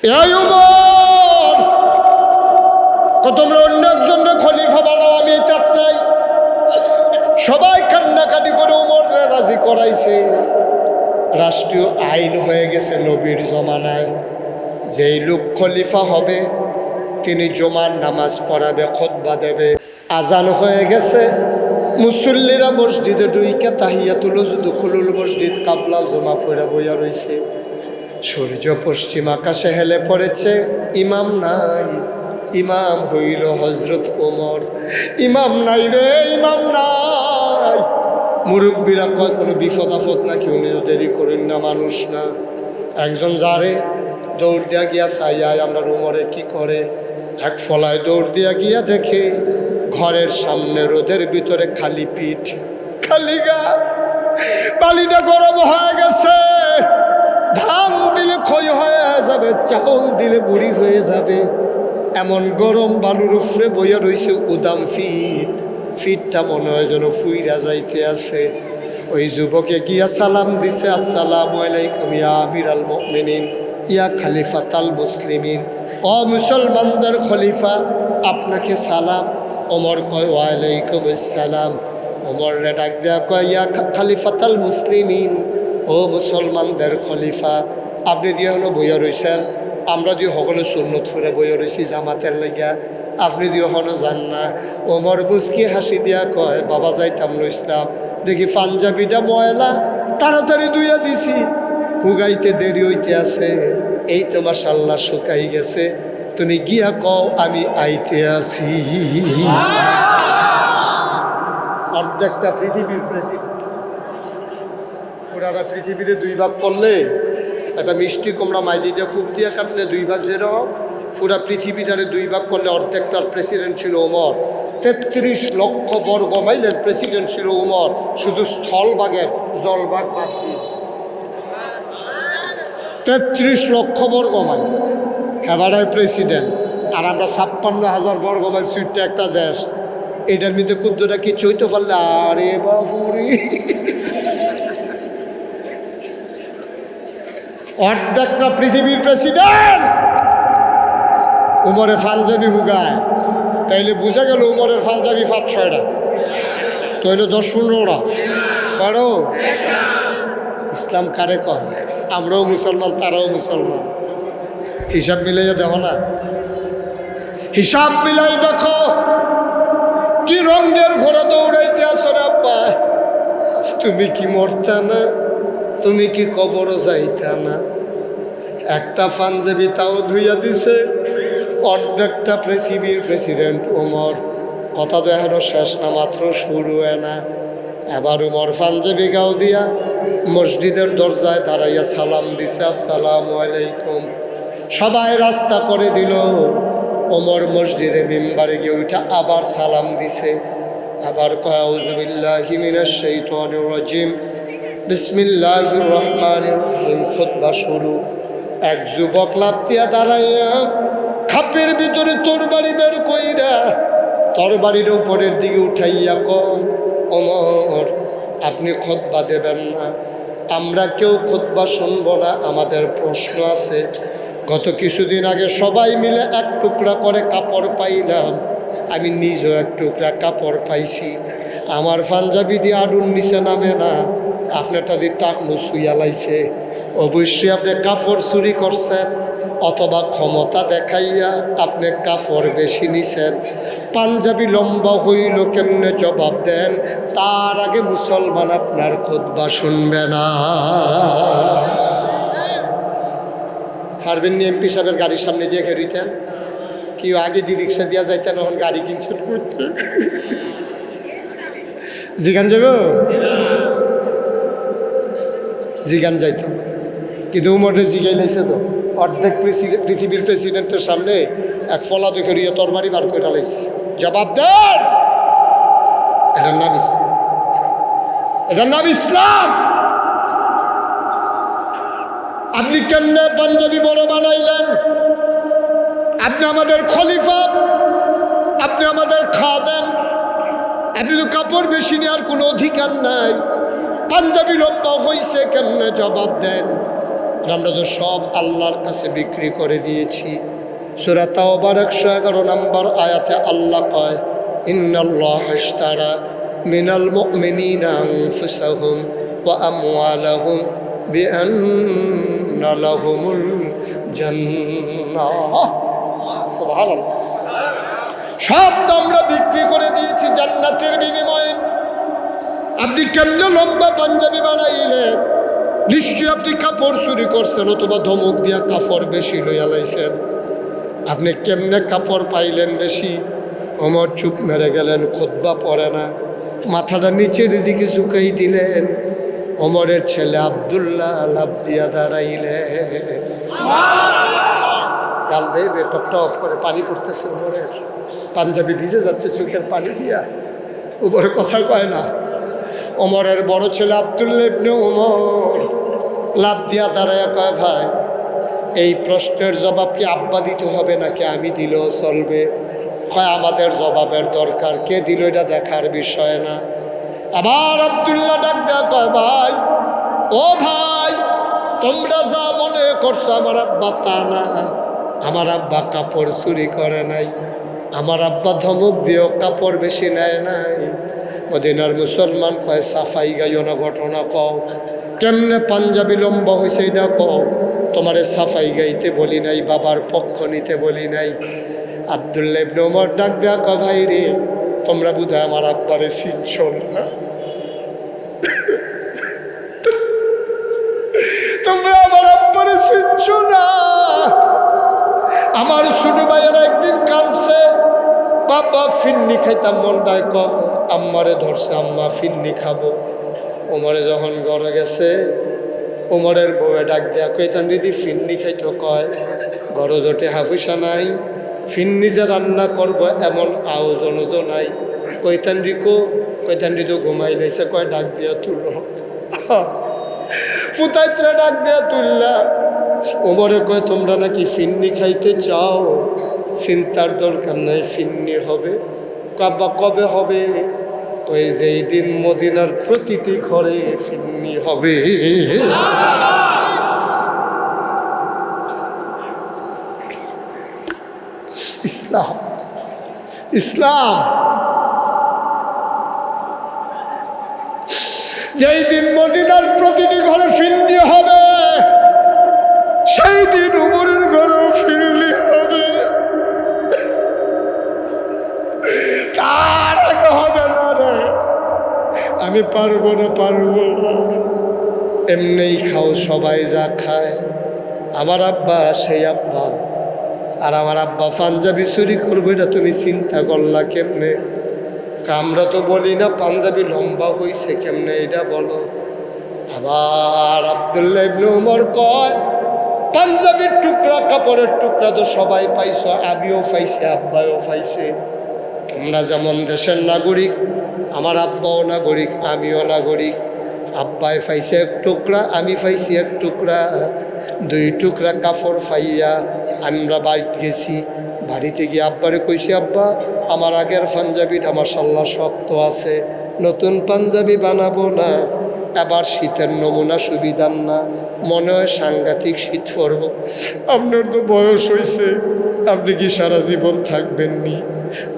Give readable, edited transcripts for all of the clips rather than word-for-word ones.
এই উমর, তোমরা অন্য একজনকে খলিফা বানাও, আমি এটা নাই। সবাই কান্নাকাটি করে উমরকে রাজি করাইছে। রাষ্ট্রীয় আইন হয়ে গেছে নবীর জমানায়, যেই লোক খলিফা হবে তিনি জুমার নামাজ পড়াবে, খুতবা দেবে। আজান হয়ে গেছে, মুসল্লিরা মসজিদে ঢুইকা তাহিয়াতুল দুখুলুল মসজিদ কাবলা জমা পড়া বইয়া রইছে। সূর্য পশ্চিম আকাশে হেলে পড়েছে, ইমাম নাই। ইমাম হইল হজরত ওমর। ইমাম নাই রে, ইমাম নাই। মুরব্বীরা কয় কোনো বিপদ আপদ নাকি, উনি তো দেরি করেন না, মানুষ না। একজন যারে দৌড় দিয়া গিয়া চাইয়ায় আমরা উমরে কি করে, এক ফলায় দৌড় দিয়া গিয়া দেখে ঘরের সামনে রোদের ভিতরে খালি পিঠ, খালি গা, পানিটা গরম হয়ে গেছে। ধান দিলে ক্ষয় হয়ে যাবে, চাউল দিলে বুড়ি হয়ে যাবে, এমন গরম বালুর উপরে বইয়া রইছে উদাম ফিট। ফিটটা মনে হয় যেন ফুইরা যাইতে আছে। ওই যুবকে গিয়া সালাম দিছে, আসসালামু আলাইকুম ইয়া আমিরাল মুমিনিন, ইয়া খলিফাতাল মুসলিমিন। ও মুসলমানদের খলিফা, আপনাকে সালাম। ওমর কয় ওয়ালাইকুম আসসালাম। ওমর রে ডাক দেয়া কয় ইয়া খলিফাতাল মুসলিমিন, ও মুসলমানদের খলিফা, আপনি দিয়ে হলো বইয়া রইছেন, আমরা দিয়ে সকলে সুন্নত ফুরে বইয়া রইছি জামাতের লেগা, আপনি দিয়ে হনো যান না। ওমর বুঝকি হাসি দিয়া কয় বাবা যাইতাম ইসলাম, দেখি পাঞ্জাবিটা ময়লা, তাড়াতাড়ি ধুইয়া দিছি, হুগাইতে দেরি হইতে আছে। এই তো মাশাআল্লাহ শুকাই গেছে, তুমি গিয়া কও আমি আইতে আছি। অর্ধেকটা পৃথিবীর প্রেসিডেন্ট, পুরাটা পৃথিবীতে দুই ভাগ করলে, একটা মিষ্টি কুমড়া মাইদি দিয়ে কূপ দিয়ে কাটলে দুই ভাগ যেরকম, পুরা পৃথিবীটারে দুই ভাগ করলে অর্ধেকটার প্রেসিডেন্ট ছিল ওমর। ৩৩ লক্ষ বর্গ মাইলের প্রেসিডেন্ট ছিল ওমর, শুধু স্থলভাগের, জলভাগ বাদ দিয়ে ৩৩ লক্ষ বর্গ মাইল এবারে প্রেসিডেন্ট। আর আমরা ৫৬,০০০ বর্গ মাইল সুইটটা একটা দেশ, এটার মধ্যে কুদ্দুরা কি চইতে পারলে, আরে বাবুরি, অর্ধেকটা পৃথিবীর প্রেসিডেন্ট উমরে পাঞ্জাবি হুগায়। তাইলে বুঝা গেল উমরের পাঞ্জাবি ৫-৬টা, তাইলে ১০-১৫টা কারো। ইসলাম কারে কয়? আমরাও মুসলমান, তারাও মুসলমান। হিসাব মিলাইয়া দেখো না, হিসাব মিলাই দেখো, কি রঙের ঘোড়া দৌড়াইতে আসো রে আব্বা। তুমি কি মরতা না, তুমি কি কবরও যাইতা না। একটা পাঞ্জাবি তাও ধুইয়া দিছে অর্ধেকটা পৃথিবীর প্রেসিডেন্ট ওমর। কথা তো এখনো শেষ না, মাত্র শুরু হয় না। এবার ওমর পাঞ্জাবি গাও দিয়া মসজিদের দরজায় দাঁড়াইয়া সালাম দিছে, আসসালামু আলাইকুম। সবাই রাস্তা করে দিল। ওমর মসজিদে মিম্বারে গিয়ে ওইটা আবার সালাম দিছে, আবার কয় আউযু বিল্লাহি মিনাশ শাইতানির রাজিম, বিসমিল্লাহির রহমানির রহিম। খুতবা শুরু। এক যুবক লাফ দিয়া দাঁড়াইয়া খাপের ভিতরে তরবারি বের কইরা তরবারির উপরের দিকে উঠাইয়া কয়, ওমর আপনি খুতবা দেবেন না, আমরা কেউ খুতবা শুনবো না, আমাদের প্রশ্ন আছে। গত কিছুদিন আগে সবাই মিলে এক টুকরা করে কাপড় পাইলাম, আমি নিজেও এক টুকরা কাপড় পাইছি। আমার পাঞ্জাবি দিয়ে আডুর নিচে নামে না, আপনারটা দিয়ে টাকনু শুইয়া লাইছে। অবশ্যই আপনি কাপড় চুরি করছেন, অথবা ক্ষমতা দেখাইয়া আপনি কাপড় বেশি নিছেন। পাঞ্জাবি লম্বা হইল কেমনে জবাব দেন, তার আগে মুসলমান আপনার খুতবা শুনবে না। পারবেন নি এমপি সাহেবের গাড়ির সামনে দিয়ে খেরিতেন, কি আগে দিয়ে রিক্সা দিয়া যাইতেন, এখন গাড়ি কিনছেন করতে জিগান যাব, জিগান যাইত, কিন্তু উমরে জিগাই লাইছে তো। অর্ধেক পৃথিবীর প্রেসিডেন্টের সামনে এক ফলা দেখে রিয়া তরবারি বার করে লাইছে, জবাব দেন। এটার নাম ইসলাম, এটার নাম ইসলাম। আপনি কেমনে পাঞ্জাবি বড় বানাইলেন? আপনি আমাদের খলিফা, আপনি আমাদের খাদেম, আপনি তো কাপড় বেশি নেওয়ার কোনো অধিকার নাই। পাঞ্জাবি লম্বা হয়েছে কেমনে জবাব দেন। আমরা তো সব আল্লাহর কাছে বিক্রি করে দিয়েছি। সূরা তাওবার 111 নম্বর আয়াতে আল্লাহ কয়, ইন্নাল্লাহা ইশতারা মিনাল মুমিনিনা আনফুসাহুম ওয়া আমওয়ালাহুম বিআন্না লাহুমুল জান্নাহ। সুবহানাল্লাহ। সব তো আমরা বিক্রি করে দিয়েছি জান্নাতের বিনিময়ে। আপনি কেমনে লম্বা পাঞ্জাবি বানাইলেন? নিশ্চয়ই আপনি কাপড় চুরি করছেন অথবা ধমক দিয়া কাপড় বেশি লইয়া লাইছেন। আপনি কেমনে কাপড় পাইলেন বেশি? ওমর চুপ মেরে গেলেন, খুতবা পড়ে না, মাথাটা নিচের দিকে ঝুঁকাই দিলেন। ওমরের ছেলে আব্দুল্লাহ লাভ দিয়া দাঁড়াইলেন। গাল দেবে টপ টপ করে পানি পড়তেছে, ওমরের পাঞ্জাবি ভিজে যাচ্ছে চোখের পানি দিয়া। উপরে কথা কয় না। ওমরের বড় ছেলে আব্দুল্লাহ ইবনে ওমর লাভ দিয়া দাঁড়ায় কয়, ভাই এই প্রশ্নের জবাব কি আব্বা দিতে হবে নাকি আমি দিলেও চলবে? কয় আমাদের জবাবের দরকার, কে দিল এটা দেখার বিষয় না। আবার আব্দুল্লাহ ডাক দেয়া কয়, ভাই ও ভাই, তোমরা যা মনে করছো আমার আব্বা তা না। আমার আব্বা কাপড় চুরি করে নাই, আমার আব্বা ধমক দিয়েও কাপড় বেশি নেয় নাই। মদিনার মুসলমান কয়, সাফাই গাইও না, ঘটনা কও, কেমনে পাঞ্জাবি লম্বা হয়েছে এটা কও। তোমারে সাফাই গাইতে বলি নাই, বাবার পক্ষ নিতে বলি নাই। আব্দুল্লাহ ইবনে ওমর ডাক দেয়া কয়, ভাই রে, তোমরা বোধহয় আমার আব্বারে চিনছ না, তোমরা আমার আব্বারে চিনছ না। আমার ছোট ভাইয়েরা একদিন কালছে, বাবা ফিন্নি খাইতাম মনটায় কম, আম্মারে ধরছে, আম্মা ফিন্নি খাবো। ওমরে যখন ঘরে গেছে, ওমরের বউয়ে ডাক দেয়া কইতাম, দিদি ফিন্নি খাইতো, কয় ঘরে জোটে হাফিসা নাই, ফিন্নি যে রান্না করবো এমন আয়োজন তো নাই। কইতান রিতো ঘুমাই লাইছে, কয় ডাক দিয়া তুলো, ফুতাইত্রা ডাক দেয়া তুললা। ওমরে কয়, তোমরা নাকি ফিন্নি খাইতে চাও? চিন্তার দরকার নাই, ফিন্নি হবে। কাব্বা কবে হবে? ওই যেই দিন মদিনার প্রতিটি ঘরে ফিন্নি হবে। ইসলাম, ইসলাম যেই দিন মদিনার প্রতিটি ঘরে ফিন্নি হবে, সেই দিন উমরের ঘরেও ফিন্নি হবে। তার আগে হবে না রে, আমি পারবো না। এমনিই খাও, সবাই যা খায়। আমার আব্বা সেই আব্বা, আর আমার আব্বা পাঞ্জাবি চুরি করবো, এটা তুমি চিন্তা করলা কেমনে? আমরা তো বলি না পাঞ্জাবি লম্বা হইছে কেমনে, এটা বলো। আবার আব্দুল্লাহ ইবনে ওমর কয়, পাঞ্জাবির টুকরা, কাপড়ের টুকরা তো সবাই পাইছো, আমিও পাইছি, আব্বাও পাইছে। তোমরা যেমন দেশের নাগরিক, আমার আব্বাও নাগরিক, আমিও নাগরিক। আব্বাই পাইছে এক টুকরা, আমি পাইছি এক টুকরা, 2 টুকরা কাপড় পাইয়া আমরা বাড়িতে গেছি। বাড়িতে গিয়ে আব্বারে কইছি, আব্বা আমার আগের পাঞ্জাবিটা মাশাআল্লাহ শক্ত আছে, নতুন পাঞ্জাবি বানাবো না, আবার শীতের নমুনা সুবিধার না, মনে হয় সাংঘাতিক শীত পড়ব। আপনার তো বয়স হয়েছে, আপনি কি সারা জীবন থাকবেননি?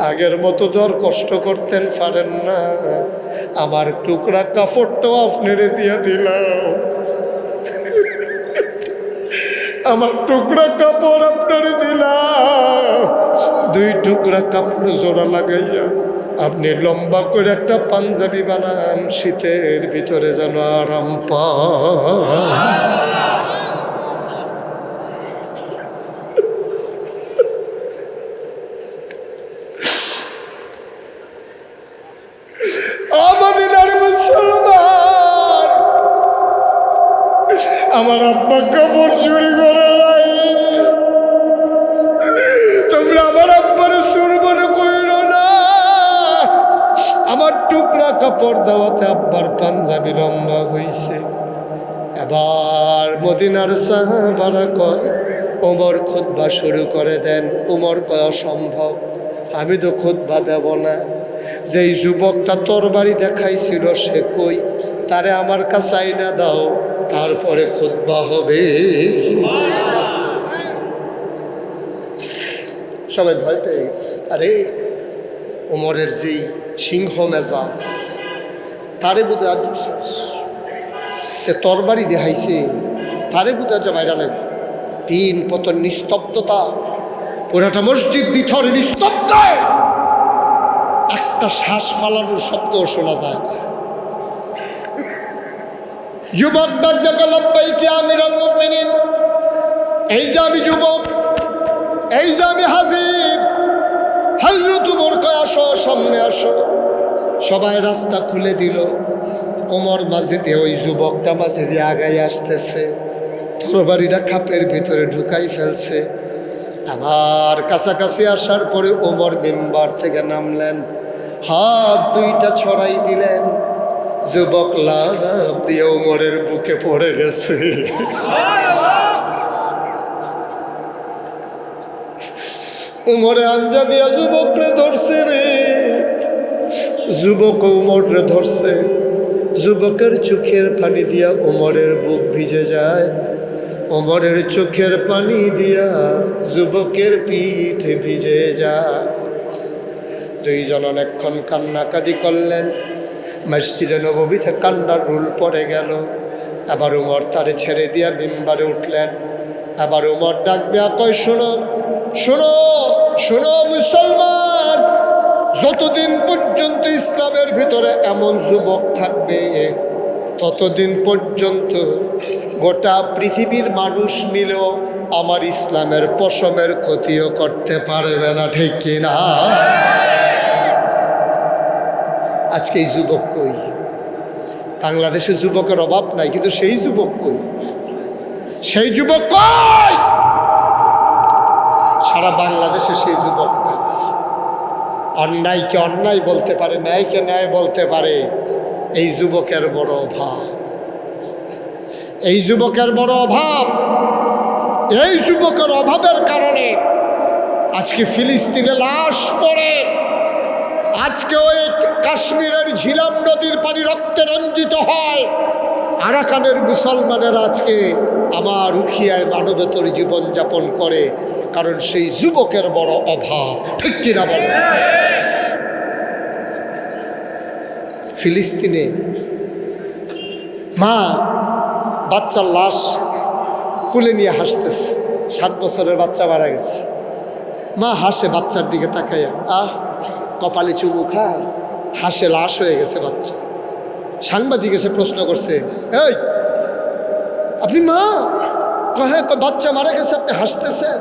আগের মতো তো আর কষ্ট করতেন পারেন না। আমার টুকরা কাপড়টাও আপনারে দিয়া দিলাম, আমার টুকরা কাপড় আপনারে দিলাম। 2 টুকরা কাপড় জোড়া লাগাইয়া আপনি লম্বা করে একটা পাঞ্জাবি বানান, শীতের ভিতরে যেন আরাম পায়। আমার আব্বা কাপড় চুরি করে লাই, তোমরা আমার আব্বারে চুরি মনে কইল না। আমার টুকরা কাপড় দেওয়াতে আব্বার পাঞ্জাবি লম্বা হইছে। এবার মদিনার সাহাবারা কয়, ওমর খুতবা শুরু করে দেন। ওমর কয়, অসম্ভব, আমি তো খুতবা দেব না। যেই যুবকটা তরবারি দেখাইছিল সে কই, তারে আমার কাছে আইনা দাও। তারপরে খুতবা হবে। সবাই ভয় পেয়ে গেছে। আরে ওমরের যে সিংহ মেজাজ, তারে বোধ হয় বিশ্বাস তরবারি দেখাইছে, তারে বোধ হয় বাইরা লাগবে। তিন পতন নিস্তব্ধতা, পুরাটা মসজিদ ভিতর নিস্তব্ধ, একটা শ্বাস ফালানোর শব্দ শোনা যায় না। যুবক ডাক দেখো, লাব্বাইক ইয়া আমিরাল মুমিনিন, এই যে আমি যুবক, এই যে আমি হাজির। হযরত ওমর কয় আসো, সামনে আসো। সবাই রাস্তা খুলে দিল। ওমর মাঝে দিয়ে, ওই যুবকটা মাঝে দিয়ে আগাই আসতেছে, তরবারিটা খাপের ভিতরে ঢুকাই ফেলছে। আবার কাছাকাছি আসার পরে ওমর মিম্বার থেকে নামলেন, হাত দুইটা ছড়াই দিলেন। যুবক লাভ দিয়ে ওমরের বুকে পড়ে গেছে। উমরে আঞ্জা দিয়া যুবকরে ধরছে রে, যুবক উমরে ধরছে। যুবকের চোখের পানি দিয়া উমরের বুক ভিজে যায়, উমরের চোখের পানি দিয়া যুবকের পিঠ ভিজে যায়। দুইজন অনেকক্ষণ কান্নাকাটি করলেন। মসজিদে নববীতে কান্নার রুল পড়ে গেল। আবার উমর তারে ছেড়ে দিয়া মিম্বারে উঠলেন। আবার উমর ডাক দেয়া কয়, শোনো শোনো শোনো মুসলমান, যতদিন পর্যন্ত ইসলামের ভিতরে এমন যুবক থাকবে, ততদিন পর্যন্ত গোটা পৃথিবীর মানুষ মিলেও আমার ইসলামের পশমের ক্ষতিও করতে পারবে না, ঠিক কিনা? আজকে এই যুবক কই? বাংলাদেশে যুবকের অভাব নাই, কিন্তু সেই যুবক কই? সেই যুবক কই? সারা বাংলাদেশে সেই যুবক নাই। অন্যায়কে অন্যায় বলতে পারে, ন্যায়কে ন্যায় বলতে পারে, এই যুবকের বড় অভাব। এই যুবকের বড় অভাব। এই যুবকের অভাবের কারণে আজকে ফিলিস্তিনে লাশ পড়ে, আজকে ওই কাশ্মীরের ঝিলাম নদীর পানি রক্তে রঞ্জিত হয়, আরাকানের মুসলমানেরা আজকে আমার উখিয়ায় মানবেতর জীবনযাপন করে, কারণ সেই যুবকের বড় অভাব, ঠিক কিনা বলে? ফিলিস্তিনে মা বাচ্চার লাশ কুলে নিয়ে হাসতেছে, 7 বছরের বাচ্চা মারা গেছে। মা হাসে বাচ্চার দিকে তাকাইয়া, কপালে চুমু খায়, হাসে, লাশ হয়ে গেছে বাচ্চা। সাংবাদিক এসে প্রশ্ন করছে, এই আপনি মা? হ্যাঁ। বাচ্চা মারা গেছে, আপনি হাসতেছেন?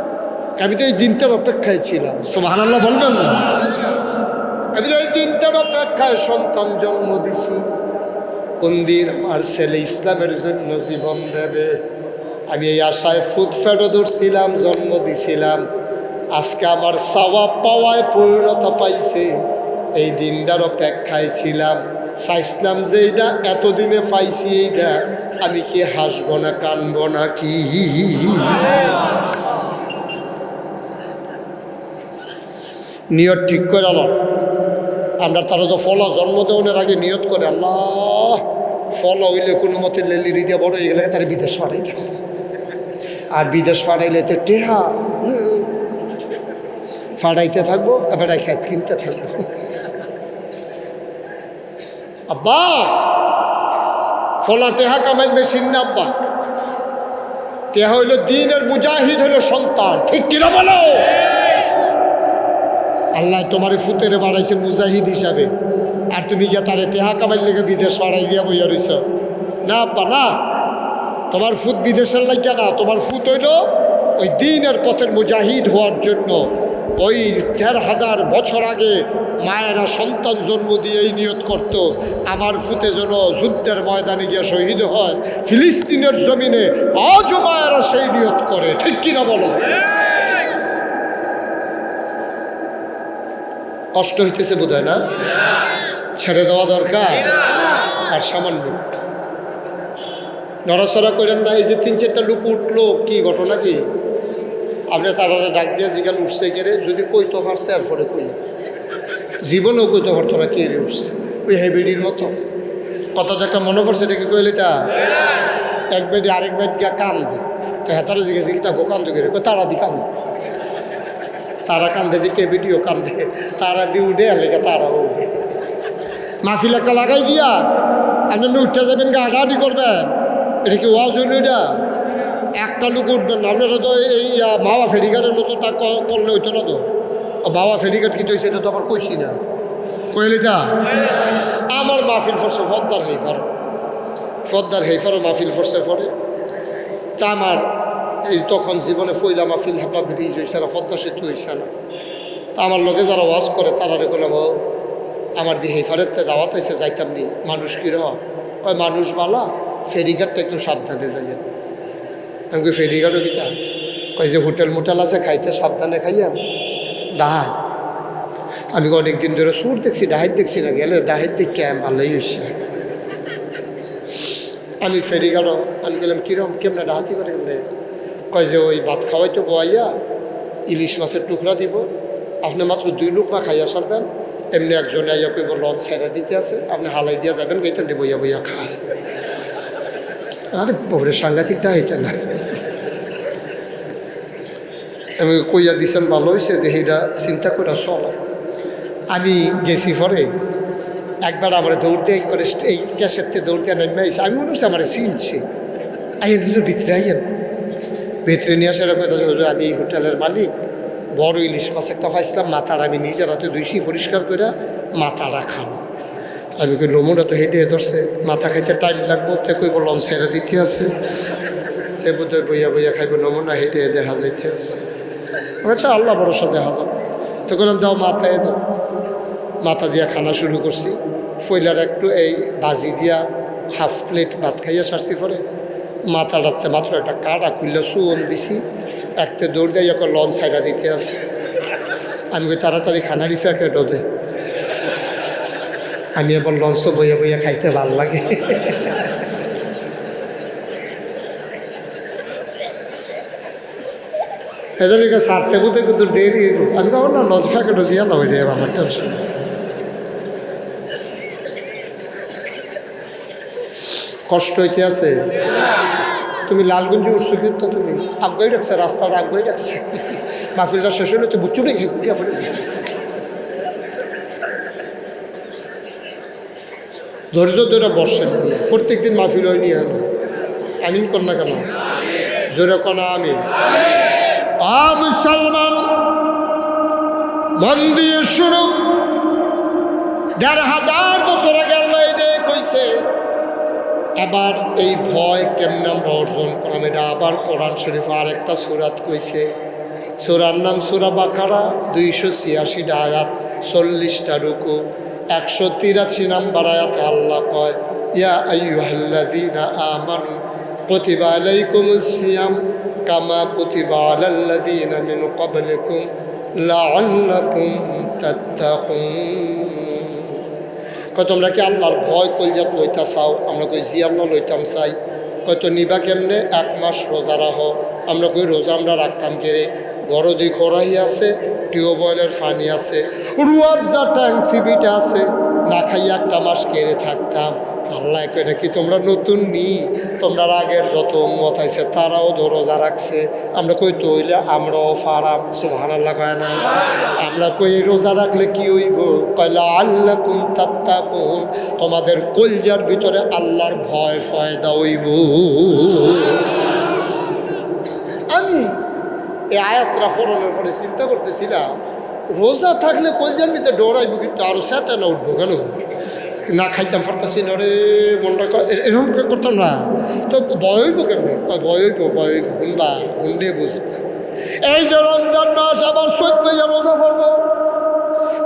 আমি তো এই দিনটার অপেক্ষায় ছিলাম। সুবহানাল্লাহ বলবেন না? আমি তো এই দিনটার অপেক্ষায় সন্তান জন্ম দিছি, কোন দিন আমার ছেলে ইসলামের জন্য জীবন দেবে। আমি এই আশায় ফুট ফেটো ধরছিলাম, জন্ম দিছিলাম। আজকে আমার সওয়াব পাওয়ায় পূর্ণতা পাইছে। এই দিনটার অপেক্ষায় ছিলাম, চাইছিলাম যে এইটা এতদিনে পাইছি, এইটা আমি কি হাসবো না কানবো না কি? নিয়ত ঠিক করে আলো। আমরা তারা তো ফল জন্ম দেওয়ার আগে নিয়ত করে, আল্লাহ ফল হইলে কোনো মতে লেলি দিয়ে বড় হয়ে গেলে তারা বিদেশ পাঠাই দেব, আর বিদেশ পাঠাইলে তো টেহা ফাড়াইতে থাকবো, এবার খেত কিনতে থাকবো। আব্বা ফলা টেহা কামাই মেশিন না, আব্বা টেহা হইল দিনের মুজাহিদ, হইল সন্তান, ঠিক কিনা বলো? আল্লাহ তোমার ফুতেরে বাড়াইছে মুজাহিদ হিসাবে, আর তুমি গিয়া তারে টেহা কামাই লেগে বিদেশ বাড়াই গিয়া বইয়া রইছ। না আব্বা না, তোমার ফুত বিদেশের লাগিয়া না, তোমার ফুত হইল ওই দিনের পথের মুজাহিদ হওয়ার জন্য। ওই ১৩,০০০ বছর আগে মায়েরা সন্তান জন্ম দিয়েই নিয়ত করত, আমার ফুতে যেন যুদ্ধের ময়দানে গিয়ে শহীদ হয়। ফিলিস্তিনের জমিনে আজও মায়েরা সেই নিয়ত করে, ঠিক কিনা বলো? কষ্ট হইতেছে বোধ হয় না? ছেড়ে দেওয়া দরকার। আর সামান্য নড়াচড়া করেন না। এই যে ৩-৪টা লোক উঠলো, কি ঘটনা কি? আপনি তারা ডাক দিয়ে জিজ্ঞান উঠছে কেড়ে, যদি কইতো পারছে আর পরে কই জীবনেও কইতে পারতো না কে উঠছে, ওই হেবিডির মতো। কথা তো একটা মনে পড়ছে, এটা কি কইলে তা এক বেডে আরেক বেড গিয়া কান্দে। তো হেতারা জিজ্ঞেস কি তাকে কান্দে করে তারা দি কান্দে, তারা কান্দে দিকে ভিডিও কান্দে, তারা দিয়ে উঠে লেগে তারা উঠে। মাহফিল একটা লাগাই দিয়া আপনি উঠতে যাবেন, গাড়াগাড়ি করবেন, এটা কি ওয়াজ হইল? এটা একটা লোক উঠবেন না। আপনারা তো এই মাওয়া ফেরিঘাটের মতো তা করলে হইতো না তো। মাওয়া ফেরিঘাট কি হয়েছে এটা তো আবার কইছি না, কইলে যা আমার মাহফিল ফরসে ফদ্দার হেফার, ফদ্দার হেফারও মাহফিল ফরসে পড়ে। তা আমার এই তখন জীবনে ফইলা মাহফিল হাপলা ব্রিজ হয়েছে না, পদ্মা সেতু হয়েছে না। তা আমার লোকে যারা ওয়াজ করে তারা রেগুলাম আমার দিয়ে হেফারের তে দাওয়াত এসে যাইতাম নি। মানুষ কীরকম কয়, মানুষ বালা, ফেরিঘাটটা একটু সাবধানে যাইয়েন। আমি ফেরিঘাটও কিতা কয় যে হোটেল মোটেল আছে খাইতে সাবধানে খাইয়াম। ডাহাত আমি অনেক দিন ধরে সুর দেখছি, ডাহাত দেখছি না, গেলে ডাহাত দেখে ভালোই হয়েছে। আমি ফেরিঘাটও আমি গেলাম কিরম কেমনে ডাহাতি করে কেমনে, কয় যে ওই ভাত খাওয়াই তো বয়াইয়া ইলিশ মাছের টুকরা দিব, আপনি মাত্র 2 লুকমা খাইয়া সারবেন। এমনি একজনে আইয়া কইব লঞ্চ ছেড়ে দিতে আছে, আপনি হালাই দিয়া যাবেন, গেতেন বইয়া বইয়া খায়। আরে পরে সাংঘাতিকটা হইতে না। আমি কইয়া দিছেন ভালো হয়েছে, দেহিটা চিন্তা করে চলো। আমি গেছি পরে একবার আমার দৌড়তে করে এই ক্যাশেরতে দৌড়তে নেমে আইসি। আমি মনে হচ্ছে আমার চিনছি, আইয়েন কিন্তু ভিতরে আইয়েন, ভিতরে নিয়ে আসার কথা। আমি এই হোটেলের মালিক, বড় ইলিশ মাছ একটা পাইছিলাম, মাথার আমি নিজের হাতে ধুইছি পরিষ্কার করে, মাথাটা খান। আমি কই লোমোটা তো হেঁটে ধরছে, মাথা খাইতে টাইম লাগবো, তে কই বললাম ছেড়ে দিতে আছে, তে বোধহয় বইয়া বইয়া খাইব, নমুনা হেঁটে দেখা যাইতে আছে। আচ্ছা আল্লাহ ভরসা দেখা যাবে। তো বললাম দাও মাথায় দাও, মাথা দিয়া খানা শুরু করছি। ফইলার একটু এই বাজি দিয়া হাফ প্লেট ভাত খাইয়া সারছি। পরে মাথা ডাকতে মাত্র একটা কাটা খুললে সুন দিছি, একটা দৌড় দিয়ে এখন লঞ্চ সাইডা দিতে আছে। আমি কই তাড়াতাড়ি খানা রিফা কেটো দে। আমি এবার লঞ্চ বইয়া বইয়া খাইতে ভাল লাগে। এদেরকে সারতে বুঝতে কিন্তু দেরি। আমি কখন না লঞ্চ প্যাকেটও দিয়া না, ওই আমার টেনশন। কষ্ট হইতে আছে। তুমি লালগঞ্জে উঠছো কিন্তু তুমি আগ্রহী রাখছে, রাস্তাটা আগ্রহী রাখছে। মাহফিলটা শেষ হলে তো বুচুড়ে ঘুরিয়া পড়ে ধৈর্য ধরে বসেন। প্রত্যেক দিন মাহফিল হয়নি হলো, আমিন কর না কেন, জোরে কনা আমি। মুসলমান মন দিয়ে শুনো, 1500 বছর আগে আল্লাহ এটাই কইছে। আবার এই ভয় কেমনে আমরা অর্জন করলাম, এটা আবার কোরআন শরীফ আর একটা সূরাত কইছে। সূরার নাম সূরা বাকারা, 286টা আয়াত, 40টা রুকু, 183 নম্বর আয়াতে আল্লাহ কয়, ইয়া আইয়ুহাল্লাযীনা আমানু কুতিবা আলাইকুমুস সিয়াম কামা কুতিবা আলাল্লাযীনা মিন ক্বাবলিকুম লাআল্লাকুম তাত্তাকুন। কয় তোমরা কি আল্লাহর ভয় কইজাত লইতা চাও? আমরা কই জি আল্লাহ লইতাম চাই। কয়তো নিবা কেমনে? 1 মাস রোজা রাখো। আমরা কই রোজা আমরা রাখতাম কেড়ে, গরদি কড়াই আছে, টিউবওয়েলের পানি আছে, রুয়াবজা ট্যাং সিবিটা আছে, না খাইয়া 1 মাস কেড়ে থাকতাম। আল্লাহ কইটা কি তোমরা নতুন নি? তোমরা আগের যত উম্মত আছে তারাও তো রোজা রাখছে। আমরা কই তইলে আমরাও ফারাম। সুবহানাল্লাহ কয় না? আমরা কই রোজা রাখলে কি হইব? কইলা আল্লাকুম তাত্তাকুন, তোমাদের কলজার ভিতরে আল্লাহর ভয় ফয়দা হইব। আমি এই আয়াতটা ফোরনের পরে চিন্তা করতেছিলাম, রোজা থাকলে কলজার ভিতরে ডরাইব, কিন্তু আরো সেটা না উঠবো কেন? না খাইতাম পারতাছি না রে, মনটা এরকম করতাম না। তো ভয় হইব কেমনি? ভয় হইব, ভয় হইব, গুনবা গুন্ডে বুঝবে। এই যে রমজান মাস আবার 14 রোজা পড়বো,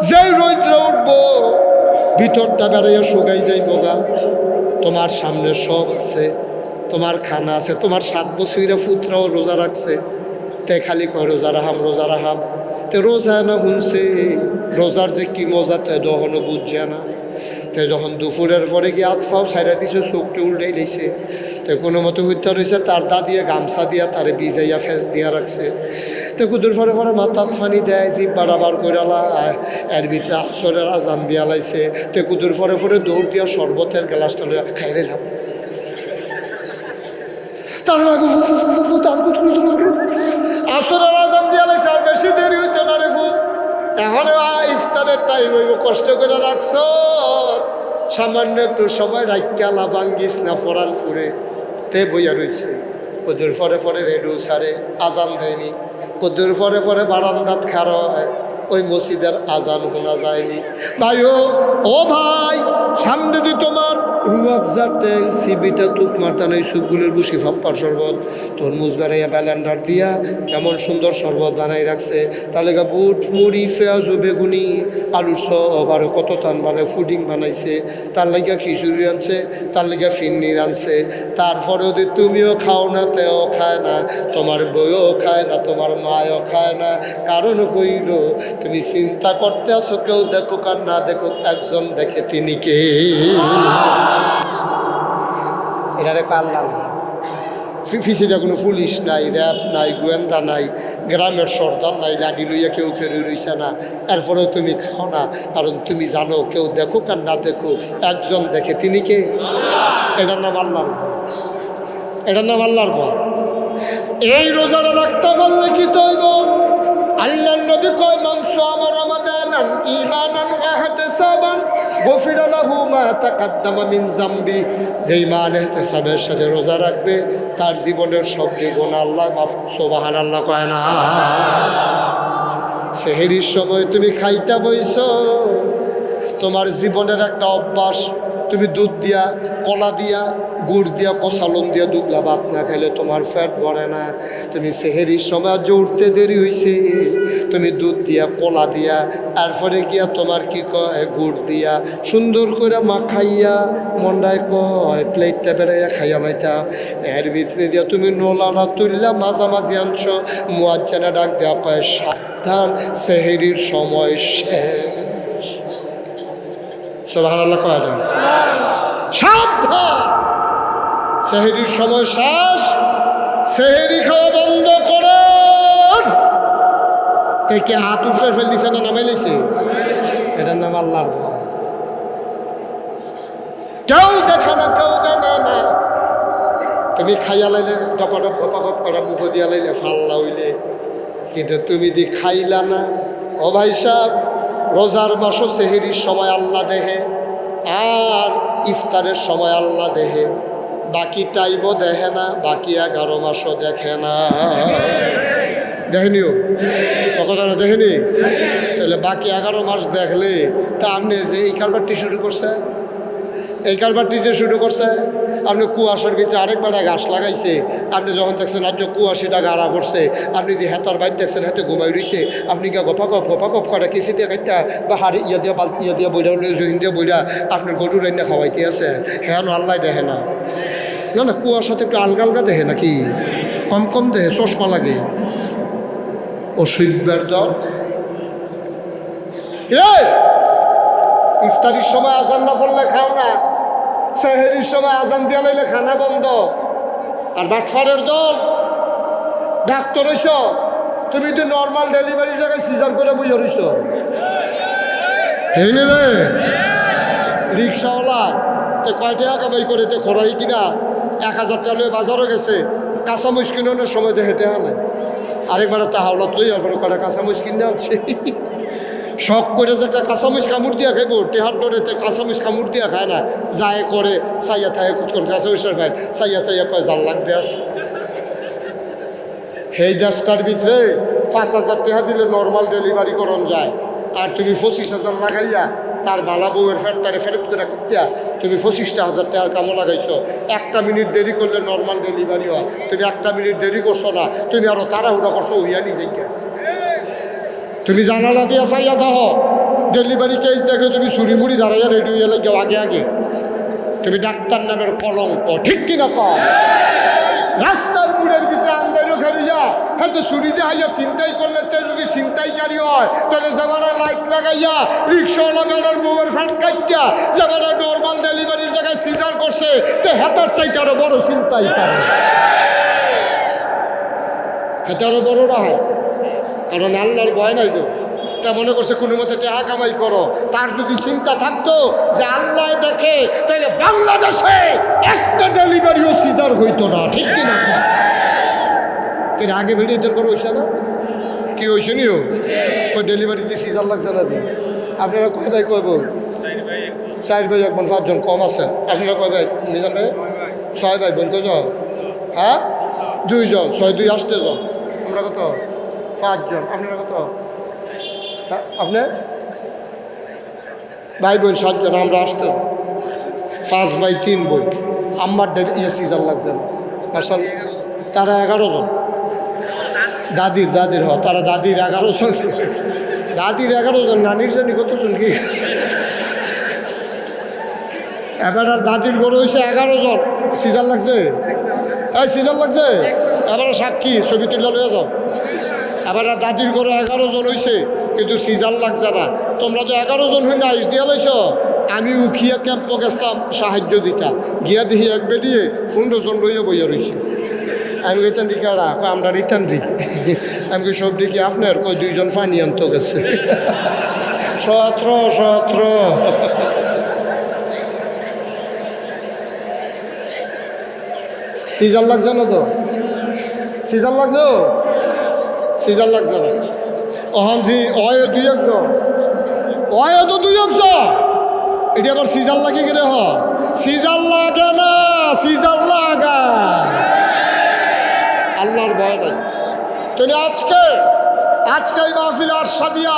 যেই রৌদ্র উঠবো ভিতরটা বেড়াইয়া শুকাই যাইব গা। তোমার সামনে সব আছে, তোমার খানা আছে, তোমার 7 বছরের পুত্রাও রোজা রাখছে, তে খালি কয় রোজা রাহাম রোজা রাহাম। তে রোজা না শুনছে রোজার যে কি মজা, তে তখনও বুঝছে না। তে যখন দুপুরের পরে গিয়ে হাত ফাও সাইডা দিছে, চোখটা উল্টাই দিয়েছে, তো কোনো মতো হইতে রয়েছে, তার দা দিয়ে গামছা দিয়া তারে ভিজাইয়া ফেস দিয়া রাখছে। তো কুদুর পরে পরে মাথার ফানি দেয়, জিভ বাড়াবার কইরালা, এর ভিতরে আসরের আজান দিয়া লাইছে। তো কুদুর পরে পরে দৌড় দিয়া শরবতের গ্লাসটা লইয়া খাইলাম। তার আসরের আজান দিয়া লাইছে, আর বেশি দেরি হইতো না রে ফুত, এখন ইফতারের টাইম হইব, কষ্ট করে রাখছ, সামান্য একটু সময় রাখিয়া ভাঙ্গিস না, ফরান ফুরে তে বইয়া রয়েছে। কদুর পরে পরে রেডু সারে আজান দেয়নি, কদুর পরে পরে বারান্দাত খাড়া হয়, ওই মসজিদের আজান শোনা যায়নি। ভাইও ও ভাই, সামনে দি তোমার রুয়াবজার ট্যাং সিবিটা তুক মারতান, ওই সুপগুলির বুসি ফাপ্পার শরবত, তরমুজ বেড়াইয়া ব্যালেন্ডার দিয়া কেমন সুন্দর শরবত বানাই রাখছে। তাহলে বুট মুড়ি পেঁয়াজ ও বেগুনি আলুর সব আরও কত টান মানে ফুডিং বানাইছে, তার লাগিয়া খিচুড়ি আনছে, তার লাগিয়া ফিন্নির আনছে। তারপরে ওদের তুমিও খাও না, তেও খায় না, তোমার বইও খায় না, তোমার মায়ও খায় না। কারণ হইল তুমি চিন্তা করতে আসো, কেউ দেখুক আর না দেখুক, একজন দেখে তিনি কে। এটারে পারলাম ফিসিটা কোনো পুলিশ নাই, র্যাব নাই, গোয়েন্দা নাই, গ্রামের সর্দার নাই, লাডি লইয়া কেউ খেয়ে রইছে না। এরপরেও তুমি খাও না, কারণ তুমি জানো কেউ দেখুক আর না দেখুক, একজন দেখে তিনি কে। এটার নাম আল্লাহর ভয়, এটার নাম আল্লাহর ভয়। এই রোজাটা রাখতে পারলে কি তৈব? আল্লাহ নবী কয়, মান সামা রমাদানান ঈমানান ওয়া ইহতিসাবান গুফিরা লাহু মা তাকাদ্দামা মিন যামবি। যেই মান ইহতিসাবের সাথে রোজা রাখবে, তার জীবনের সব গুনাহ আল্লাহ মাফ। সুবহানাল্লাহ কয় না? সেহরির সময় তুমি খাইতে বইছো, তোমার জীবনের একটা অভ্যাস, তুমি দুধ দিয়া, কলা দিয়া, গুড় দিয়া, কষালন দিয়া দুগলা ভাত না খাইলে তোমার ফ্যাট ভরে না। তুমি সেহেরির সময় জড়তে দেরি হয়েছে, তুমি দুধ দিয়া, কলা দিয়া, তারপরে গিয়া তোমার কি কয় গুড় দিয়া সুন্দর করে মাখাইয়া মন্ডায় কয় প্লেটটা বেড়াইয়া খাইয়া লাইতা। এর ভিতরে দিয়া তুমি নোলাটা তুললা মাঝামাঝি আনছ, মুয়াজ্জিনা ডাক দেওয়া কয় সাবধান, সেহেরির সময় শেষ। সুবহানাল্লাহ কয় না? সাবধান, সেহেরির সময় শেষ, সেহেরি খাওয়া বন্ধ করেন। কে হাত উফরে ফেলছে না নামাই লিছে? এটার নাম আল্লাহর ভয়। কেউ দেখে না, কেউ জানে না, তুমি খাইয়া লাইলে টপাটপ গপাগপ করা মুখ দিয়া লাইলে ফাল্লা হইলে, কিন্তু তুমি দি খাইলা না। ও ভাই সাহেব, রোজার মাসও সেহেরির সময় আল্লাহ দেহে, আর ইফতারের সময় আল্লাহ দেহে, বাকি টাইমও দেখে না, বাকি 11 মাসও দেখে না। দেখেনিও কথা না? দেখেনি? তাহলে বাকি 11 মাস দেখলে তা আপনি যে এই কারবারটি শুরু করছে, এই কারবারটি যে শুরু করছে, আপনি কুয়াশার ভিতরে আরেকবার ঘাস লাগাইছে, আপনি যখন দেখছেন আজ কুয়াশিটা গাড়া পড়ছে, আপনি যে হেতার বাইর দেখছেন হাতে ঘুমাই রইছে, আপনি গিয়ে গপাগপ করা কিসি দিয়ে কাটটা বা হাড়ি ইয়া দিয়া বালতি ইয়া দিয়া বইরা জহিন দিয়ে বইরা আপনার গরু রান্না খাওয়াইতে আছে। হ্যাঁ আল্লাহ দেখে না? না না, কুয়াশাতে একটু আলগা আলগা দেখে নাকি, কম কম দেখে, চশমা লাগে। অসুবিধার দল ইফতারির সময় আজান না পড়লে খাও না, সেহেরির সময় আজান দিয়া লাইলে খানা বন্ধ। আর বাটফারের দল ডাক্তার হইছ, তুমি তো নর্মাল ডেলিভারির জায়গায় সিজার করে বই হইছ। এই নিলে রিক্সাওয়ালা তো কয় টাকা কামাই করে তো খরাই কিনা 1000 টাকা বাজারও গেছে, কাঁচামরিচ কিনানোর সময় তো হেঁটে আনে। আরেকবার তা হাওলাত লই আর কটা কাঁচামরিচ কিনে আনছে, শখ করে যে একটা কাঁচামরিচ কামড় দিয়া খাইব, টেহার ডরে কাঁচামরিচ কামড় দিয়া খায় না, যায় করে চাইয়া থাইয়া খুঁতক্ষণ কাঁচামরিচটা খায়, চাইয়া কয় জাল লাগতে আছে। সেই দেশটার ভিতরে 5000 টাকা দিলে নর্মাল ডেলিভারি করন যায়, আর তুমি 25,000 লাগাইয়া তার বালা বউয়ের ফেরটারে ফেরত করে করতিয়া তুমি 25,000 টাকার কামো লাগাইছো। 1 মিনিট দেরি করলে নর্মাল ডেলিভারি হয়, তুমি 1 মিনিট দেরি করছো না, তুমি আরো তাড়াহুড়া করছো হইয়া নিজে। তুমি জানালা দিয়া চাইয়া দাহ, ডেলিভারি কেস দেখলে তুমি চুরি মুড়ি দাঁড়াইয়া রেডি হয়ে লাগে আগে আগে, তুমি ডাক্তার নামের কলঙ্ক, ঠিক কিনা কম? রাস্তার মুড়ের ভিতরে আন্দারও খেলে যা, হ্যাঁ তো চুরি দেখাইয়া চিন্তাই করলে, যদি চিন্তাইকারী হয় তাহলে যাবারা লাইট লাগাইয়া রিক্সাওয়ালা গাড়ার বউয়ের ফ্যাট কাটিয়া যাবারা নর্মাল ডেলিভারির জায়গায় সিজার করছে, তো হেতার চাইতে আরো বড় চিন্তাই করে, হেতে আরো বড়রা হয়, কারণ আল্লাহর ভয় নাই তো। তা মনে করছে কোনো মতে টাকা কামাই করো। তার যদি চিন্তা থাকতো যে আল্লাহ দেখে, তাহলে বাংলাদেশে একটা ডেলিভারিও সিজার হইতো না, ঠিক কিনা? আগে ভিডিওদের করে হয়েছে না? কি হয়েছে নিও ওই ডেলিভারিতে সিজার লাগছে না দিন? আপনারা কয় ভাই কয় বোন? 4 ভাই 1 বোন, 5 জন কম আছেন। আপনারা কয় ভাই? নিজাম ভাই 6 ভাই বোন কয়জন? হ্যাঁ 2 জন, 6 2 8 জন। আমরা কত? 5 জন। আপনারা কত? আপনি ভাই বোন 7 জন, আমরা 8 জন। 5 ভাই 3 বোন। আমার সিজার লাগছে না আসল। তারা 11 জন। দাদির তারা দাদির 11 জন, দাদির 11 জন, নানির জানি কতজন কি। এবার আর দাদির গরু হয়েছে 11 জন, সিজার লাগছে। এই সিজার লাগছে, এবার সাক্ষী ছবি তুলে লয়ে যাও। এবার আর দাদির গরু 11 জন হয়েছে, কিন্তু সিজার লাগছে না। তোমরা তো 11 জন হই না আইস দিয়া লাইছ। আমি উখিয়া ক্যাম্প গেছিলাম সাহায্য দিতা, গিয়া দেখি এক বেরিয়ে 15 জন লইয়া বইয়া রয়েছে। আমি কইতাম দিকে আমরা রিটার্ন দিই। আমি কই সব দিকে আপনার কই 2 জন ফানি আনতে গেছে। 17 সিজার লাগছে না তো? সিজার লাগলো? সিজার লাগছে না। অহন জি অয় 2 একজন, অয় তো 2 একজন। এটা আবার সিজার লাগে গেলে হ? সিজার লাগে না, সিজার লাগা। আল্লাহর ভয় নাই। তুমি আজকে এই মাহফিল আরশাদিয়া,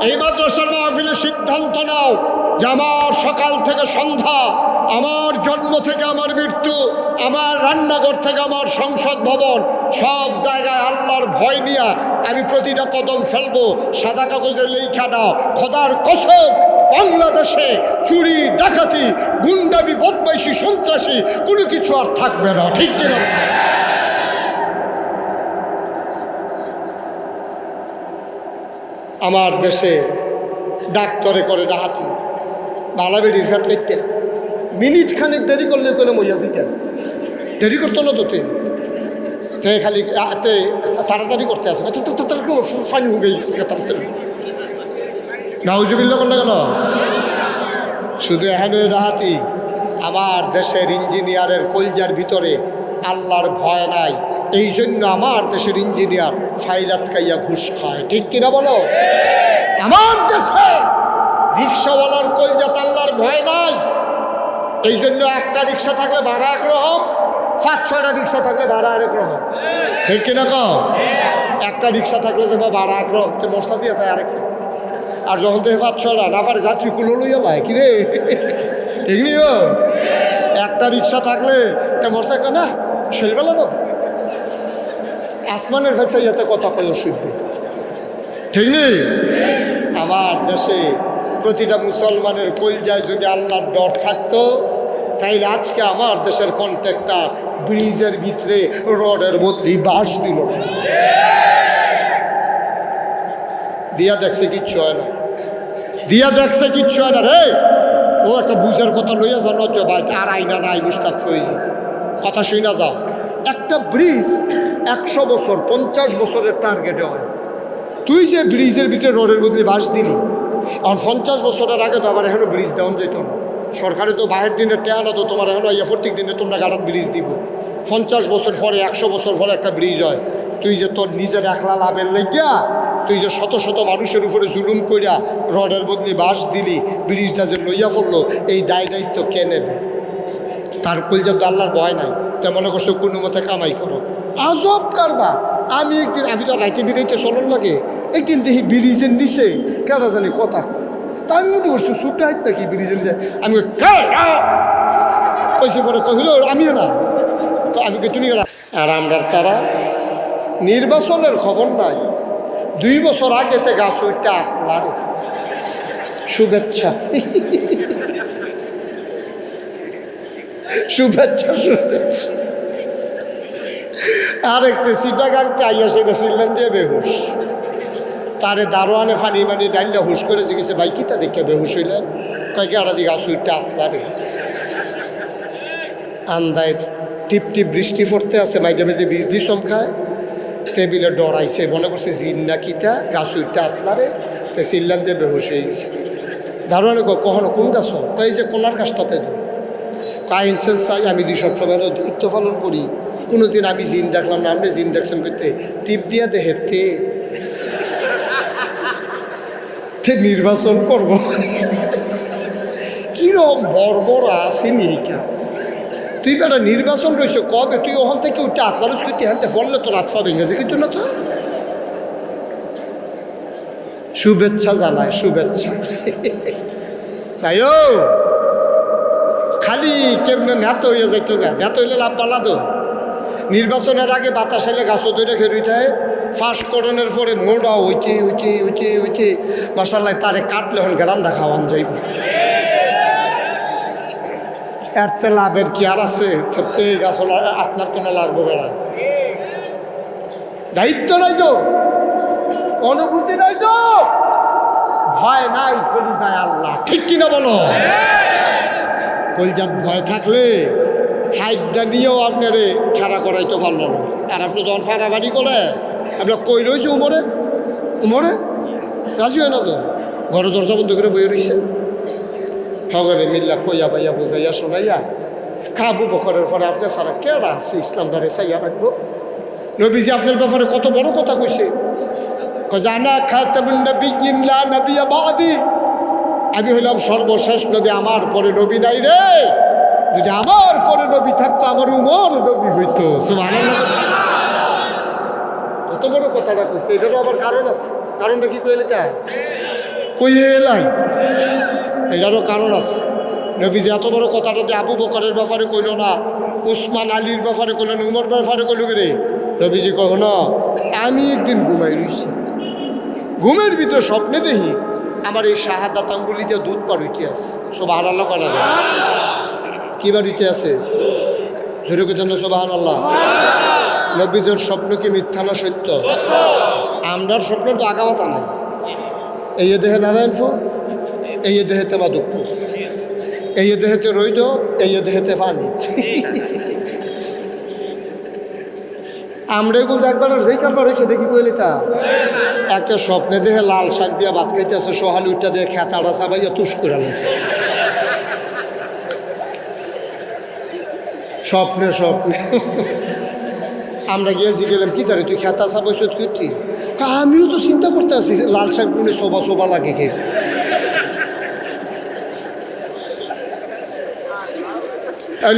এই মাদ্রাসার মাহফিলের সিদ্ধান্ত নাও যে আমার সকাল থেকে সন্ধ্যা, আমার জন্ম থেকে আমার মৃত্যু, আমার রান্নাঘর থেকে আমার সংসদ ভবন, সব জায়গায় আল্লাহর ভয় নিয়ে আমি প্রতিটা কদম ফেলবো। সাদা কাগজে লেখা দাও, খোদার কসম বাংলাদেশে চুরি ডাকাতি গুন্ডামি বদমাইশি সন্ত্রাসী কোনো কিছু আর থাকবে না, ঠিক কিনা? আমার দেশে ডাক্তারে করে ডাহাতি, বালাবেড়ির ফ্যাট করতে মিনিট খানিক দেরি করলে কোনো মইয়া দিতেন। দেরি করতো না তোতে, খালি তাড়াতাড়ি করতে আসে, ফানি হয়ে গেছে তাড়াতাড়ি। নাউজুবিল্লাহ করলে কেন? শুধু এখানে ডাহাতি। আমার দেশের ইঞ্জিনিয়ারের কলজার ভিতরে আল্লাহর ভয় নাই, এই জন্য আমার দেশের ইঞ্জিনিয়ার ফাইল আটকাইয়া ঘুষ খায়, ঠিক কিনা বলো? আমার দেশে রিক্সাওয়ালার কলজাত আল্লাহর ভয় নাই, এই জন্য একটা রিক্সা থাকলে ভাড়া একরকম, 5-6টা রিক্সা থাকলে ভাড়া আরেক রকম, ঠিক কিনা? কম একটা রিক্সা থাকলে দেখবা ভাড়া একরকম, তো মশলা দিয়ে তাই আরেক। আর যখন তো 5-6টা না পারে যাত্রী কুলো লইয়া ভাই কিরে, ঠিক নি? একটা রিক্সা থাকলে তো মশলা না শৈলবেলা না আসমানের ভেতরে ইয়াতে কথা কয় শুনবে, ঠিক নেই? আমার দেশে প্রতিটা মুসলমানের কলজায় যদি আল্লাহর ডর থাকতো, তাইলে আজকে আমার দেশের কন্ট্রাক্টর ব্রিজের ভিতরে রডের বদলি বাঁশ দিল, দিয়া দেখছে কিচ্ছু হয় না, দিয়া দেখছে কিচ্ছু হয় না রে। ও একটা বুঝের কথা লইয়া জানো ভাই, আর আইনা নাই মুস্তাক ফয়েজি, কথা শুই না যাও। একটা ব্রিজ 100 বছর 50 বছরের টার্গেটে হয়, তুই যে ব্রিজের ভিতরে রডের বদলে বাঁশ দিলি, এখন 50 বছরের আগে তো আবার এখনো ব্রিজ দেওয়া যেত না। সরকারে তো বাইরের দিনে টেয়ানো তো তোমার এখনো প্রত্যেক দিনে তোমরা গাড়াত ব্রিজ দিব। 50 বছর পরে 100 বছর পরে একটা ব্রিজ হয়, তুই যে তোর নিজের একলা লাভের লেগিয়া তুই যে শত শত মানুষের উপরে জুলুম করিয়া রডের বদলে বাঁশ দিলি, ব্রিজটা যে লইয়া পড়লো, এই দায়িত্ব কে নেবে? তার কলজা তো আল্লাহর ভয় নাই, তা মনে করছো কোনো মতে কামাই করো, আজব কারবা। আমি তো রাইতে বেরিয়েতে চলন লাগে, একদিন দেখি ব্রিজের নিচে কেরা জানি কথা, তাই আমি মনে করছি ছুটে হাইত নাকি ব্রিজের নিচে। আমি পয়সা করে কহিল আমিও না, তো আমি তুমি আর আমরা তারা নির্বাচনের খবর নাই, 2 বছর আগেতে গাছ ওইটা আটলারে শুভেচ্ছা শুভেচ্ছা শুভেচ্ছা। আরেকতে সিটা গাংতে আইয়া সেটা সিললেন দিয়ে বেহুশ, তারে দারোয়ানে ফানি মানি ডাইলে হুশ করে জিজ্ঞেসে ভাই কিতা দেখে বেহুশ হইলেন? কয়েকে আড়া দিকে আসুইটা আতলারে আন্দায় টিপ টিপ বৃষ্টি পড়তে আছে, মাইতে মাইতে বীজ দিয়ে খায়, টেবিলে ডরাইছে, মনে করছে জিন না কিতা গাছ উইটা আতলারে তো চিল্লান দিয়ে বেহুশ হয়ে গেছে। ধারণা কখনো কোন গাছ এই যে কোনার গাছটাতে দো কাইন্সেন্স চাই আমি দুই সবসময় দায়িত্ব পালন করি। কোনোদিন আমি জিন দেখলাম না, আপনি জিন দেখছেন করতে টিপ দিয়ে হেঁটে নির্বাচন করব কিরম বড় আসেনি কা তুই বেটা নির্বাচন রয়েছে কবে তুই ওখান থেকে উঠে আতলারস করতে হানতে ফললে তোর আতফা ভেঙেছে কিন্তু না তো। শুভেচ্ছা জানায় শুভেচ্ছা তাই ও খালি কেমনে ন্যাত হইয়া যাইতো গা ন্যাত হইলে লাভ পালা তো। নির্বাচনের আগে বাতাস এলে গাছও দইটা খেয়ে থাকে ফাঁস করণের পরে মোড়া হইতে মাসাল্লাহ তারে কাটলে হন গ্রামটা খাওয়ান যাইব। এরতে লাভের কি আর আছে এই গাছ আপনার কেন লাগবে বেড়া দায়িত্ব নাই তো অনুভূতি নাই তো ভয় নাই কলিজায় আল্লাহ ঠিক কিনা বলো। কলজাত ভয় থাকলে হাইটটা নিয়েও আপনারে খেলা করাইতে পারলো না। আর আপনি যখন ফাটাফাটি করে আপনার কই রয়েছে উমরে রাজি হয় না তো ঘরে দরজা বন্ধ করে বই রয়েছে হগরে মিল্লা কইয়া পাইয়া বুঝাইয়া শোনাইয়া খাবু বকরের পরে আপনার সারা কেডা আছে ইসলাম ধরে চাইয়া রাখবো। নবীজি আপনার ব্যাপারে কত বড় কথা কইছে জানা খাতামুন নবিয়্যিন লা নবিয়্যা বাদি আমি হইলাম সর্বশেষ নবী আমার পরে নবী নাই রে। যদি আমার পরে নবী থাকতো আমার উমর নবী হইতো। সুবহানাল্লাহ কত বড় কথাটা কইছে এটারও আবার কারণ আছে। কারণটা কি কইলে কা কইয়ে এলাই এটারও কারণ আছে। নবীজি এত বড় কথাটা যে আবু বকরের ব্যাপারে কইল না উসমান আলীর ব্যাপারে কইল না উমর ব্যাপারে কইল রে নবীজি কখনো আমি একদিন ঘুমাই রইছি ঘুমের ভিতরে স্বপ্নে দেখি আমার এই শাহাদাত আঙ্গুলি দিয়ে দুধ পার হইতে আছে। সুবহানাল্লাহ করা যায় কি বার হইতে আছে ধরে কেছেন না সুবহানাল্লাহ। নবীদের স্বপ্ন কি মিথ্যা না সত্য? আমরার স্বপ্ন তো আগামাতা নাই। এই দেহে নারায়ণপুর এই দেহেতে মাধবপুর এই দেহেতে রইদ এই দেহেতে পানি আমরা এগুলো একবার যেই কারবার হয়েছে দেখি কইলি তা একটা স্বপ্নে দেহে লাল শাক দিয়া ভাত খাইতে আছে সোহালি উঠটা দিয়ে খেতাটা চাবাইয়া তুষ করে নিয়েছে স্বপ্নে স্বপ্নে আমরা গিয়েছি গেলাম কি তারে তুই খেতা চাবাইছ করতি আমিও তো চিন্তা করতে আছি লাল শাক গুলো শোভা লাগে কে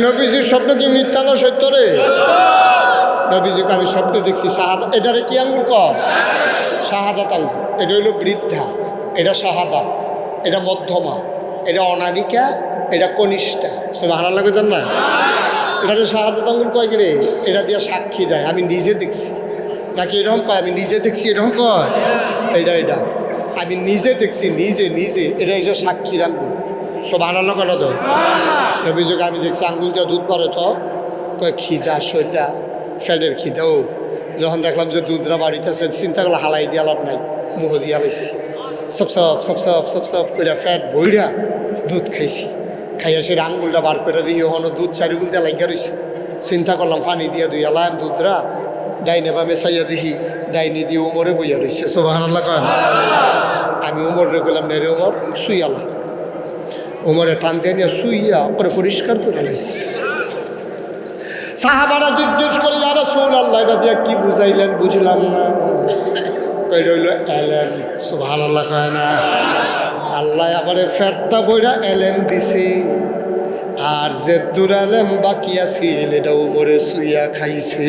নবীজির স্বপ্ন কি মিথ্যা না সত্য রে? নবীজিকে আমি স্বপ্নে দেখছি শাহাদাত এটারে কি আঙ্গুল কর শাহাদাত আঙ্গুল এটা হইল বৃদ্ধা এটা শাহাদাত এটা মধ্যমা এটা অনামিকা এটা কনিষ্ঠা সব ভালো লাগে জান না এটা শাহাদাত আঙ্গুল কয় কি রে এটা দিয়ে সাক্ষী দেয় আমি নিজে দেখছি নাকি এরকম কয় আমি নিজে দেখছি এরকম কয় এটা আমি নিজে দেখছি নিজে এটা এসে সাক্ষীর আঙ্গুল সব আনালো কেন তো নবীযোগে আমি দেখছি আঙ্গুল দিয়ে দুধ পারে তো কয় খিদা শরীরটা ফ্যাটের খিদা ও যখন দেখলাম যে দুধরা বাড়িতে আছে চিন্তা করলে হালাই দিয়ে লাভ নাই মুহ দিয়া লাইছি সব করে ফ্যাট বইরা দুধ খাইছি খাইয়া সেটা আঙ্গুলটা বার করে দিই ওখানে দুধ চারিগুল দিয়ে লাগিয়া রয়েছে চিন্তা করলাম পানি দিয়ে দুই এলাম দুধরা ডাইনে বা মেশাইয়া দেখি ডাইনি দিয়ে উমরে বইয়া রয়েছে সুবহানাল্লাহ কয় আমি উমরে গেলাম না রে উমর শুইয়ালা উমরে টান দিয়ে নিয়ে শুইয়া পরে পরিষ্কার করে লাইছি সাহাবারা জিজ্ঞেস করে ইয়া রাসূলুল্লাহ এটা দিয়ে কি বুঝাইলেন বুঝলাম না কই রইল এলেম সুবহানাল্লাহ কয় না আল্লাহ আমারে ফেটটা বইরা এলেম দিছে আর যে দুর এলেম বাকি আছে এটা উমরে শুইয়া খাইছে